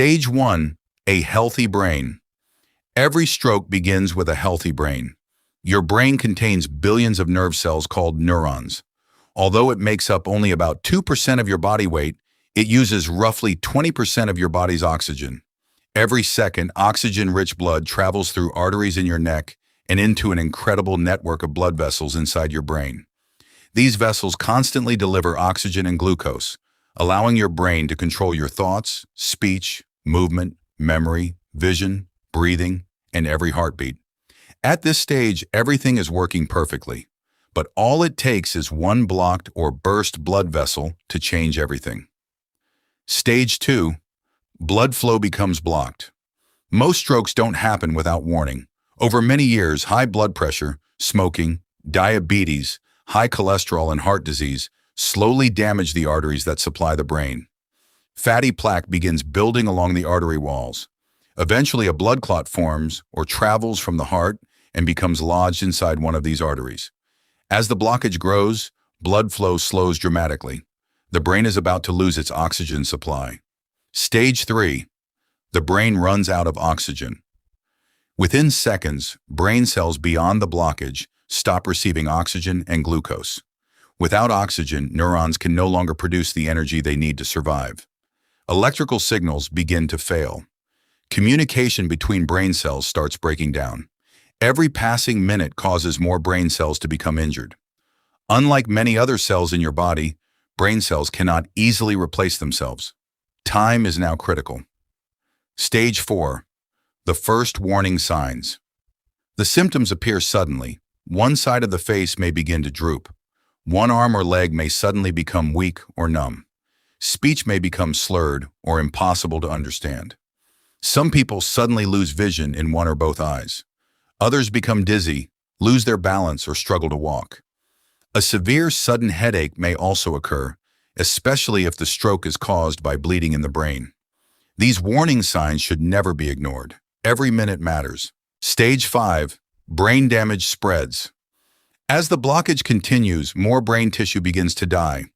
Stage 1, a healthy brain. Every stroke begins with a healthy brain. Your brain contains billions of nerve cells called neurons. Although it makes up only about 2% of your body weight, it uses roughly 20% of your body's oxygen. Every second, oxygen-rich blood travels through arteries in your neck and into an incredible network of blood vessels inside your brain. These vessels constantly deliver oxygen and glucose, allowing your brain to control your thoughts, speech, movement, memory, vision, breathing, and every heartbeat. At this stage, everything is working perfectly, but all it takes is one blocked or burst blood vessel to change everything. Stage 2, blood flow becomes blocked. Most strokes don't happen without warning. Over many years, high blood pressure, smoking, diabetes, high cholesterol, and heart disease slowly damage the arteries that supply the brain. Fatty plaque begins building along the artery walls. Eventually, a blood clot forms or travels from the heart and becomes lodged inside one of these arteries. As the blockage grows, blood flow slows dramatically. The brain is about to lose its oxygen supply. Stage 3, the brain runs out of oxygen. Within seconds, brain cells beyond the blockage stop receiving oxygen and glucose. Without oxygen, neurons can no longer produce the energy they need to survive. Electrical signals begin to fail. Communication between brain cells starts breaking down. Every passing minute causes more brain cells to become injured. Unlike many other cells in your body, brain cells cannot easily replace themselves. Time is now critical. Stage 4, the first warning signs. The symptoms appear suddenly. One side of the face may begin to droop. One arm or leg may suddenly become weak or numb. Speech may become slurred or impossible to understand. Some people suddenly lose vision in one or both eyes. Others become dizzy, lose their balance, or struggle to walk. A severe sudden headache may also occur, especially if the stroke is caused by bleeding in the brain. These warning signs should never be ignored. Every minute matters. Stage 5, brain damage spreads. As the blockage continues, more brain tissue begins to die.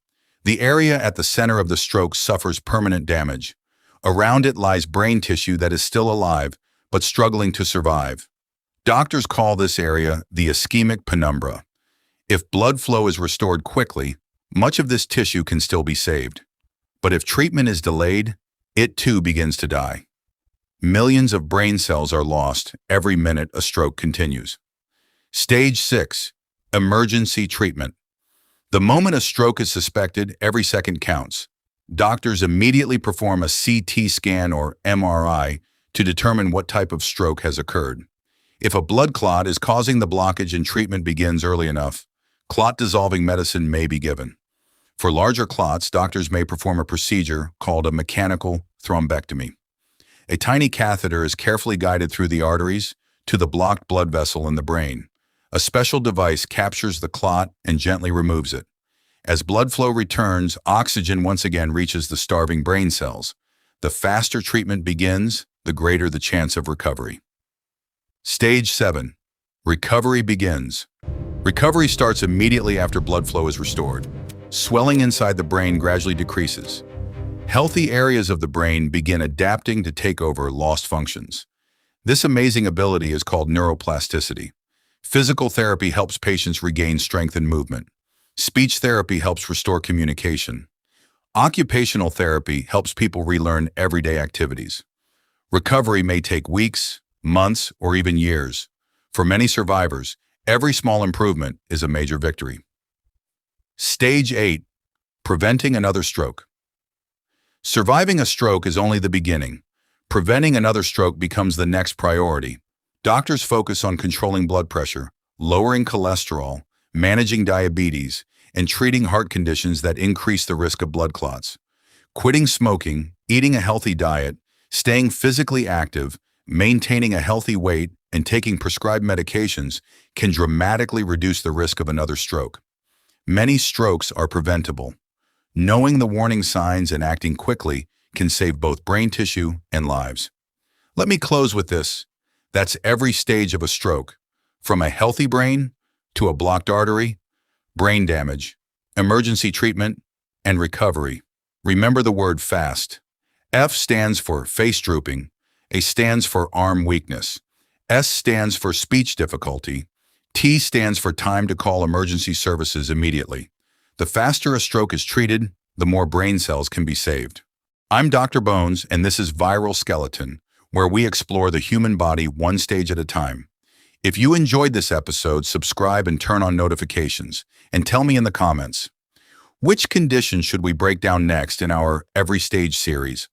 The area at the center of the stroke suffers permanent damage. Around it lies brain tissue that is still alive, but struggling to survive. Doctors call this area the ischemic penumbra. If blood flow is restored quickly, much of this tissue can still be saved. But if treatment is delayed, it too begins to die. Millions of brain cells are lost every minute a stroke continues. Stage 6, emergency treatment. The moment a stroke is suspected, every second counts. Doctors immediately perform a CT scan or MRI to determine what type of stroke has occurred. If a blood clot is causing the blockage and treatment begins early enough, clot-dissolving medicine may be given. For larger clots, doctors may perform a procedure called a mechanical thrombectomy. A tiny catheter is carefully guided through the arteries to the blocked blood vessel in the brain. A special device captures the clot and gently removes it. As blood flow returns, oxygen once again reaches the starving brain cells. The faster treatment begins, the greater the chance of recovery. Stage 7, recovery begins. Recovery starts immediately after blood flow is restored. Swelling inside the brain gradually decreases. Healthy areas of the brain begin adapting to take over lost functions. This amazing ability is called neuroplasticity. Physical therapy helps patients regain strength and movement. Speech therapy helps restore communication. Occupational therapy helps people relearn everyday activities. Recovery may take weeks, months, or even years. For many survivors, every small improvement is a major victory. Stage 8, preventing another stroke. Surviving a stroke is only the beginning. Preventing another stroke becomes the next priority. Doctors focus on controlling blood pressure, lowering cholesterol, managing diabetes, and treating heart conditions that increase the risk of blood clots. Quitting smoking, eating a healthy diet, staying physically active, maintaining a healthy weight, and taking prescribed medications can dramatically reduce the risk of another stroke. Many strokes are preventable. Knowing the warning signs and acting quickly can save both brain tissue and lives. Let me close with this. That's every stage of a stroke, from a healthy brain to a blocked artery, brain damage, emergency treatment, and recovery. Remember the word FAST. F stands for face drooping. A stands for arm weakness. S stands for speech difficulty. T stands for time to call emergency services immediately. The faster a stroke is treated, the more brain cells can be saved. I'm Dr. Bones, and this is Viral Skeleton, where we explore the human body one stage at a time. If you enjoyed this episode, subscribe and turn on notifications, and tell me in the comments, which condition should we break down next in our Every Stage series?